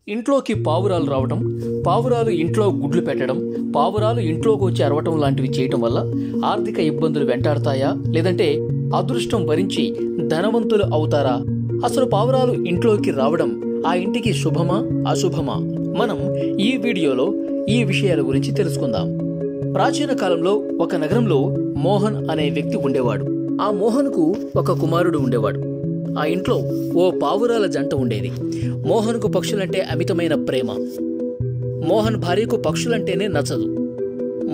ఇంట్లోకి పావురాలు రావటం, పావురాలు ఇంట్లో గుడ్లు పెట్టడం, పావురాలు ఇంట్లోకి వచ్చి అరవటం లాంటివి చేయటం వల్ల ఆర్థిక ఇబ్బందులు వెంటాడతాయా, లేదంటే అదృష్టం భరించి ధనవంతులు అవుతారా? అసలు పావురాలు ఇంట్లోకి రావడం ఆ ఇంటికి శుభమా అశుభమా? మనం ఈ వీడియోలో ఈ విషయాల గురించి తెలుసుకుందాం. ప్రాచీన కాలంలో ఒక నగరంలో మోహన్ అనే వ్యక్తి ఉండేవాడు. ఆ మోహన్కు ఒక కుమారుడు ఉండేవాడు. ఆ ఇంట్లో ఓ పావురాల జంట ఉండేది. మోహన్కు పక్షులంటే అమితమైన ప్రేమ. మోహన్ భార్యకు పక్షులంటేనే నచ్చదు.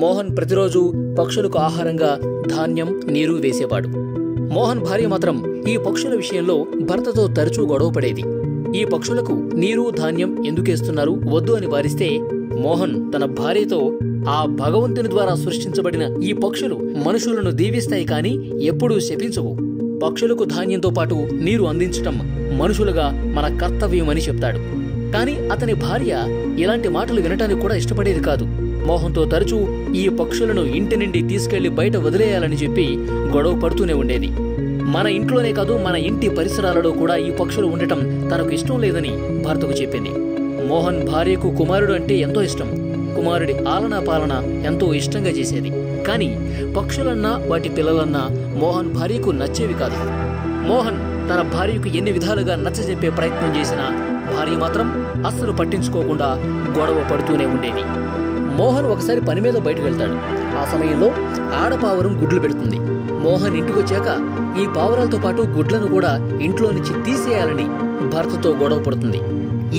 మోహన్ ప్రతిరోజు పక్షులకు ఆహారంగా ధాన్యం, నీరు వేసేవాడు. మోహన్ భార్య మాత్రం ఈ పక్షుల విషయంలో భర్తతో తరచూ గొడవ పడేది. ఈ పక్షులకు నీరు, ధాన్యం ఎందుకేస్తున్నారు, వద్దు అని వారిస్తే మోహన్ తన భార్యతో, ఆ భగవంతుని ద్వారా సృష్టించబడిన ఈ పక్షులు మనుషులను దీవిస్తాయి కానీ ఎప్పుడూ శపించవు. పక్షులకు ధాన్యంతో పాటు నీరు అందించటం మనుషులుగా మన కర్తవ్యమని చెప్తాడు. కాని అతని భార్య ఇలాంటి మాటలు వినటానికి కూడా ఇష్టపడేది కాదు. మోహన్తో తరచూ ఈ పక్షులను ఇంటి నుండి తీసుకెళ్లి బయట వదిలేయాలని చెప్పి గొడవ పడుతూనే ఉండేది. మన ఇంట్లోనే కాదు, మన ఇంటి పరిసరాలలో కూడా ఈ పక్షులు ఉండటం తనకు ఇష్టం లేదని భర్తకు చెప్పింది. మోహన్ భార్యకు కుమారుడు అంటే ఎంతో ఇష్టం. కుమారుడి ఆలనా పాలన ఎంతో ఇష్టంగా చేసేది. కాని పక్షులన్నా వాటి పిల్లలన్నా మోహన్ భార్యకు నచ్చేవి కాదు. మోహన్ తన భార్యకు ఎన్ని విధాలుగా నచ్చజెప్పే ప్రయత్నం చేసినా భార్య మాత్రం అస్సలు పట్టించుకోకుండా గొడవ పడుతూనే ఉండేది. మోహన్ ఒకసారి పని మీద బయటకు వెళ్తాడు. ఆ సమయంలో ఆడపావురం గుడ్లు పెడుతుంది. మోహన్ ఇంటికొచ్చాక ఈ పావురాలతో పాటు గుడ్లను కూడా ఇంట్లో నుంచి తీసేయాలని భర్తతో గొడవ పడుతుంది.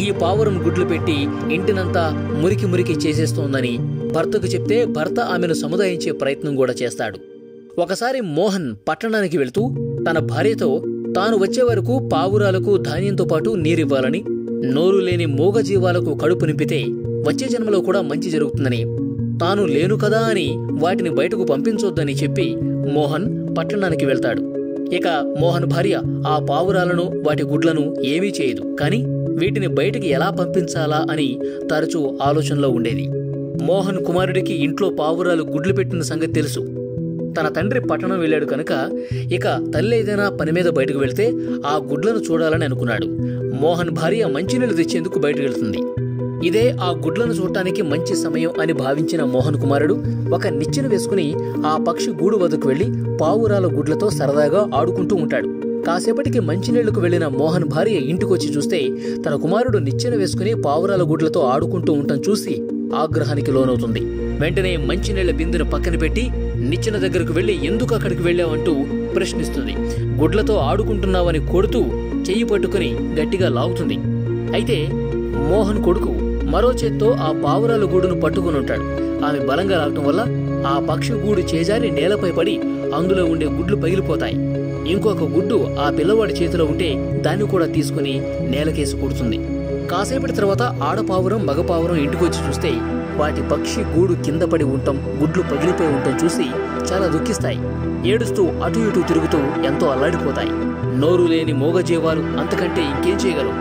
ఈ పావురం గుడ్లు పెట్టి ఇంటినంతా మురికి మురికి చేసేస్తోందని భర్తకు చెప్తే భర్త ఆమెను సముదాయించే ప్రయత్నం కూడా చేస్తాడు. ఒకసారి మోహన్ పట్టణానికి వెళుతూ తన భార్యతో తాను వచ్చే వరకు పావురాలకు ధాన్యంతో పాటు నీరివ్వాలని, నోరు లేని మూగజీవాలకు కడుపు నింపితే వచ్చే జన్మలో కూడా మంచి జరుగుతుందని, తాను లేను కదా అని వాటిని బయటకు పంపించొద్దని చెప్పి మోహన్ పట్టణానికి వెళ్తాడు. ఇక మోహన్ భార్య ఆ పావురాలను, వాటి గుడ్లను ఏమీ చేయదు. కాని వీటిని బయటికి ఎలా పంపించాలా అని తరచూ ఆలోచనలో ఉండేది. మోహన్ కుమారుడికి ఇంట్లో పావురాలు గుడ్లు పెట్టిన సంగతి తెలుసు. తన తండ్రి పట్టణం వెళ్ళాడు కనుక ఇక తల్లి ఏదైనా పని మీద బయటకు వెళ్తే ఆ గుడ్లను చూడాలని అనుకున్నాడు. మోహన్ భార్య మంచినీళ్లు తెచ్చేందుకు బయటకు వెళ్తుంది. ఇదే ఆ గుడ్లను చూడటానికి మంచి సమయం అని భావించిన మోహన్ కుమారుడు ఒక నిచ్చెన వేసుకుని ఆ పక్షి గూడు వద్దకు వెళ్లి పావురాల గుడ్లతో సరదాగా ఆడుకుంటూ ఉంటాడు. కాసేపటికి మంచినీళ్లకు వెళ్లిన మోహన్ భార్య ఇంటికొచ్చి చూస్తే తన కుమారుడు నిచ్చెన వేసుకుని పావురాల గుడ్లతో ఆడుకుంటూ ఉండటం చూసి ఆగ్రహానికి లోనవుతుంది. వెంటనే మంచినీళ్ల బిందెను పక్కన పెట్టి నిచ్చెన దగ్గరకు వెళ్లి ఎందుకు అక్కడికి వెళ్ళావంటూ ప్రశ్నిస్తుంది. గుడ్లతో ఆడుకుంటున్నావని కొడుతూ చెయ్యి పట్టుకుని గట్టిగా లాగుతుంది. అయితే మోహన్ కొడుకు మరో చేత్తో ఆ పావురాల గూడును పట్టుకుని ఉంటాడు. ఆమె బలంగా లాగటం వల్ల ఆ పక్షి గూడు చేజారి నేలపై పడి అందులో ఉండే గుడ్లు పగిలిపోతాయి. ఇంకొక గుడ్డు ఆ పిల్లవాడి చేతిలో ఉంటే దాన్ని కూడా తీసుకుని నేలకేసి కొడుతుంది. కాసేపటి తర్వాత ఆడపావురం, మగపావురం ఇంటికొచ్చి చూస్తే వాటి పక్షి గూడు కింద పడి ఉండటం, గుడ్లు పగిలిపోయి ఉండటం చూసి చాలా దుఃఖిస్తాయి. ఏడుస్తూ అటు ఇటు తిరుగుతూ ఎంతో అల్లాడిపోతాయి. నోరు లేని మూగజీవాలు అంతకంటే ఇంకేం చేయగలవు?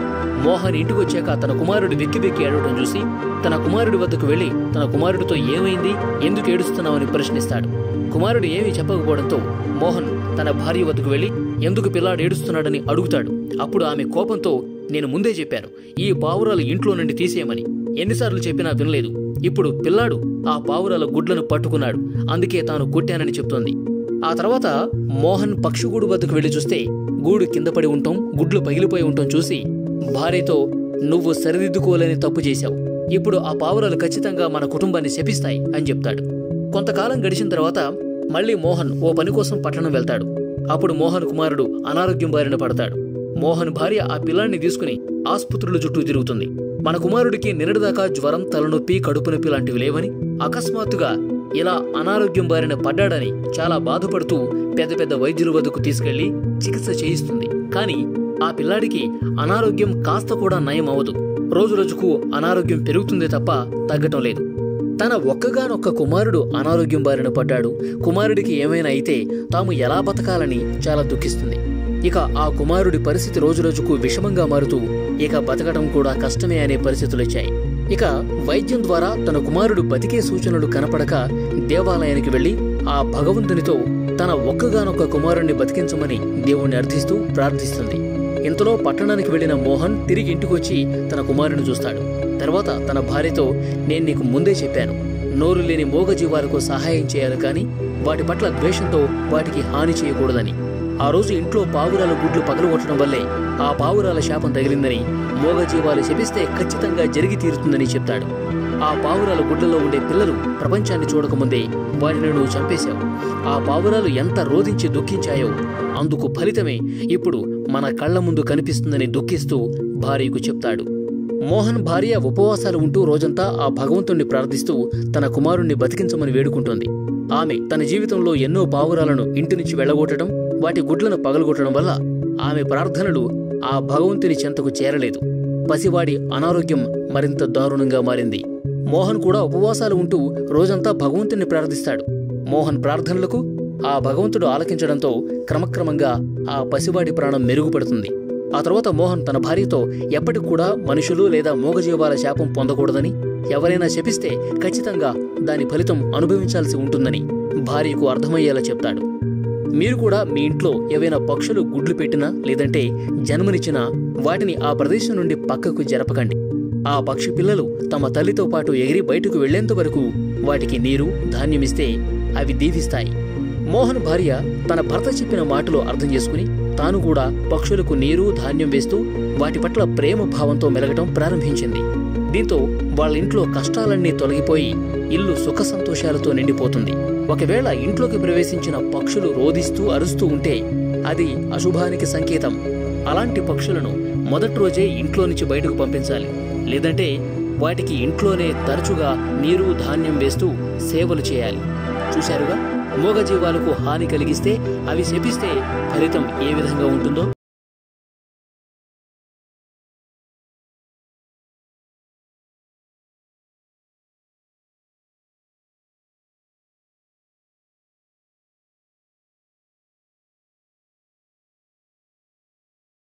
మోహన్ ఇంటికొచ్చాక తన కుమారుడు వెక్కి వెక్కి ఏడవడం చూసి తన కుమారుడి వద్దకు వెళ్లి తన కుమారుడితో ఏమైంది, ఎందుకు ఏడుస్తున్నావని ప్రశ్నిస్తాడు. కుమారుడు ఏమీ చెప్పకపోవడంతో మోహన్ తన భార్య వద్దకు వెళ్లి ఎందుకు పిల్లాడు ఏడుస్తున్నాడని అడుగుతాడు. అప్పుడు ఆమె కోపంతో, నేను ముందే చెప్పాను ఈ పావురాలు ఇంట్లో నుండి తీసేయమని, ఎన్నిసార్లు చెప్పినా వినలేదు. ఇప్పుడు పిల్లాడు ఆ పావురాల గుడ్లను పట్టుకున్నాడు, అందుకే తాను కొట్టానని చెప్తోంది. ఆ తర్వాత మోహన్ పక్షిగూడు వద్దకు వెళ్లి చూస్తే గూడు కింద పడి ఉండటం, గుడ్లు పగిలిపోయి ఉండటం చూసి భార్యతో, నువ్వు సరిదిద్దుకోలేని తప్పు చేశావు, ఇప్పుడు ఆ పావురాలు ఖచ్చితంగా మన కుటుంబాన్ని శపిస్తాయి అని చెప్తాడు. కొంతకాలం గడిచిన తర్వాత మళ్లీ మోహన్ ఓ పని కోసం పట్టణం వెళ్తాడు. అప్పుడు మోహన్ కుమారుడు అనారోగ్యం బారిన పడతాడు. మోహన్ భార్య ఆ పిల్లాన్ని తీసుకుని ఆసుపత్రుల చుట్టూ తిరుగుతుంది. మన కుమారుడికి నిన్నటిదాకా జ్వరం, తలనొప్పి, కడుపు నొప్పి లాంటివి లేవని, అకస్మాత్తుగా ఇలా అనారోగ్యం బారిన పడ్డాడని చాలా బాధపడుతూ పెద్ద పెద్ద వైద్యుల వద్దకు తీసుకెళ్లి చికిత్స చేయిస్తుంది. కాని ఆ పిల్లాడికి అనారోగ్యం కాస్త కూడా నయం అవదు. రోజురోజుకు అనారోగ్యం పెరుగుతుందే తప్ప తగ్గటం లేదు. తన ఒక్కగానొక్క కుమారుడు అనారోగ్యం బారిన పడ్డాడు, కుమారుడికి ఏమైనా అయితే తాము ఎలా బతకాలని చాలా దుఃఖిస్తుంది. ఇక ఆ కుమారుడి పరిస్థితి రోజురోజుకు విషమంగా మారుతూ ఇక బతకడం కూడా కష్టమే అనే పరిస్థితులొచ్చాయి. ఇక వైద్యం ద్వారా తన కుమారుడు బతికే సూచనలు కనపడక దేవాలయానికి వెళ్లి ఆ భగవంతునితో తన ఒక్కగానొక్క కుమారుణ్ణి బతికించమని దేవుణ్ణి అర్థిస్తూ ప్రార్థిస్తుంది. ఇంతలో పట్టణానికి వెళ్లిన మోహన్ తిరిగి ఇంటికొచ్చి తన కుమారుని చూస్తాడు. తర్వాత తన భార్యతో, నేను నీకు ముందే చెప్పాను, నోరు లేని మూగజీవాలకు సహాయం చేయాలి కానీ వాటి పట్ల ద్వేషంతో వాటికి హాని చేయకూడదని. ఆ రోజు ఇంట్లో పావురాల గుడ్లు పగలగొట్టడం వల్లే ఆ పావురాల శాపం తగిలిందని, మూగజీవాలు శపిస్తే ఖచ్చితంగా జరిగి తీరుతుందని చెప్తాడు. ఆ పావురాల గుడ్లలో ఉండే పిల్లలు ప్రపంచాన్ని చూడకముందే వాటిని నువ్వు చంపేశావు. ఆ పావురాలు ఎంత రోధించి దుఃఖించాయో అందుకు ఫలితమే ఇప్పుడు మన కళ్ల ముందు కనిపిస్తుందని దుఃఖిస్తూ భార్యకు చెప్తాడు. మోహన్ భార్య ఉపవాసాలు ఉంటూ రోజంతా ఆ భగవంతుణ్ణి ప్రార్థిస్తూ తన కుమారుణ్ణి బతికించమని వేడుకుంటోంది. ఆమె తన జీవితంలో ఎన్నో పావురాలను ఇంటి నుంచి వెళ్లగొట్టడం, వాటి గుడ్లను పగలగొట్టడం వల్ల ఆమె ప్రార్థనలు ఆ భగవంతుని చెంతకు చేరలేదు. పసివాడి అనారోగ్యం మరింత దారుణంగా మారింది. మోహన్ కూడా ఉపవాసాలు ఉంటూ రోజంతా భగవంతుణ్ణి ప్రార్థిస్తాడు. మోహన్ ప్రార్థనలకు ఆ భగవంతుడు ఆలకించడంతో క్రమక్రమంగా ఆ పసివాడి ప్రాణం మెరుగుపడుతుంది. ఆ తర్వాత మోహన్ తన భార్యతో ఎప్పటికి కూడా మనుషులు లేదా మూగజీవాల శాపం పొందకూడదని, ఎవరైనా శపిస్తే ఖచ్చితంగా దాని ఫలితం అనుభవించాల్సి ఉంటుందని భార్యకు అర్థమయ్యేలా చెప్తాడు. మీరు కూడా మీ ఇంట్లో ఏవైనా పక్షులు గుడ్లు పెట్టినా లేదంటే జన్మనిచ్చినా వాటిని ఆ ప్రదేశం నుండి పక్కకు జరపకండి. ఆ పక్షి పిల్లలు తమ తల్లితో పాటు ఎగిరి బయటకు వెళ్లేంత వరకు వాటికి నీరు, ధాన్యమిస్తే అవి దీవిస్తాయి. మోహన్ భార్య తన భర్త చెప్పిన మాటలు అర్థం చేసుకుని తాను కూడా పక్షులకు నీరు, ధాన్యం వేస్తూ వాటి పట్ల ప్రేమ భావంతో మెలగటం ప్రారంభించింది. దీంతో వాళ్ళ ఇంట్లో కష్టాలన్నీ తొలగిపోయి ఇల్లు సుఖ సంతోషాలతో నిండిపోతుంది. ఒకవేళ ఇంట్లోకి ప్రవేశించిన పక్షులు రోదిస్తూ అరుస్తూ ఉంటే అది అశుభానికి సంకేతం. అలాంటి పక్షులను మొదటి రోజే ఇంట్లో నుంచి బయటకు పంపించాలి. లేదంటే వాటికి ఇంట్లోనే తరచుగా నీరు, ధాన్యం వేస్తూ సేవలు చేయాలి. చూశారుగా, మూగజీవాలకు హాని కలిగిస్తే, అవి శపిస్తే ఫలితం ఏ విధంగా ఉంటుందో.